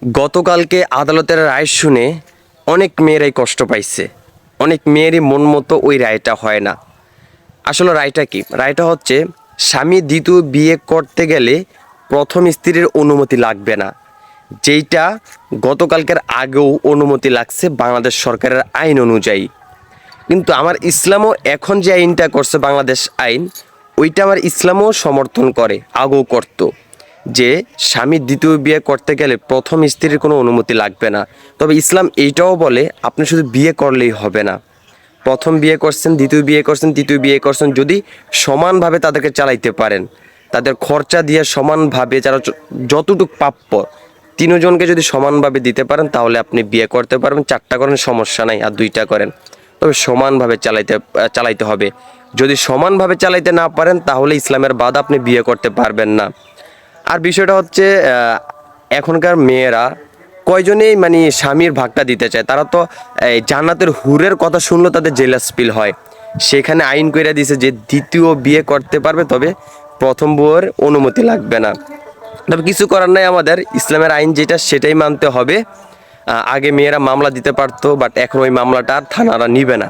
গতকালকে আদালতের রায় শুনে অনেক মেয়েরাই কষ্ট পাইছে। অনেক মেয়েরই মন মতো ওই রায়টা হয় না। আসলে রায়টা কি? রায়টা হচ্ছে স্বামী দ্বিতীয় বিয়ে করতে গেলে প্রথম স্ত্রীর অনুমতি লাগবে না, যেইটা গতকালকের আগেও অনুমতি লাগছে বাংলাদেশ সরকারের আইন অনুযায়ী। কিন্তু আমার ইসলামও এখন যে আইনটা করছে বাংলাদেশ আইন, ওইটা আমার ইসলামও সমর্থন করে, আগেও করতো, যে স্বামী দ্বিতীয় বিয়ে করতে গেলে প্রথম স্ত্রীর কোনো অনুমতি লাগবে না। তবে ইসলাম এইটাও বলে আপনি শুধু বিয়ে করলেই হবে না, প্রথম বিয়ে করছেন, দ্বিতীয় বিয়ে করছেন, তৃতীয় বিয়ে করছেন, যদি সমানভাবে তাদেরকে চালাইতে পারেন, তাদের খরচা দিয়ে সমানভাবে যারা যতটুকু প্রাপ্য তিনজনকে যদি সমানভাবে দিতে পারেন, তাহলে আপনি বিয়ে করতে পারবেন। চারটা করেন সমস্যা নাই, আর দুইটা করেন, তবে সমানভাবে চালাইতে হবে। যদি সমানভাবে চালাইতে না পারেন, তাহলে ইসলামের বাদ আপনি বিয়ে করতে পারবেন না। আর বিষয়টা হচ্ছে এখনকার মেয়েরা কয়জনেই মানে স্বামীর ভাগটা দিতে চায়। তারা তো এই জান্নাতের হুরের কথা শুনলে তাদের জেলাস ফিল হয়। সেখানে আইন কইরা দিছে যে দ্বিতীয় বিয়ে করতে পারবে, তবে প্রথম বউয়ের অনুমতি লাগবে না। তবে কিছু করার নাই, আমাদের ইসলামের আইন যেটা সেটাই মানতে হবে। আগে মেয়েরা মামলা দিতে পারতো, বাট এখন ওই মামলাটা আর থানারা নিবে না।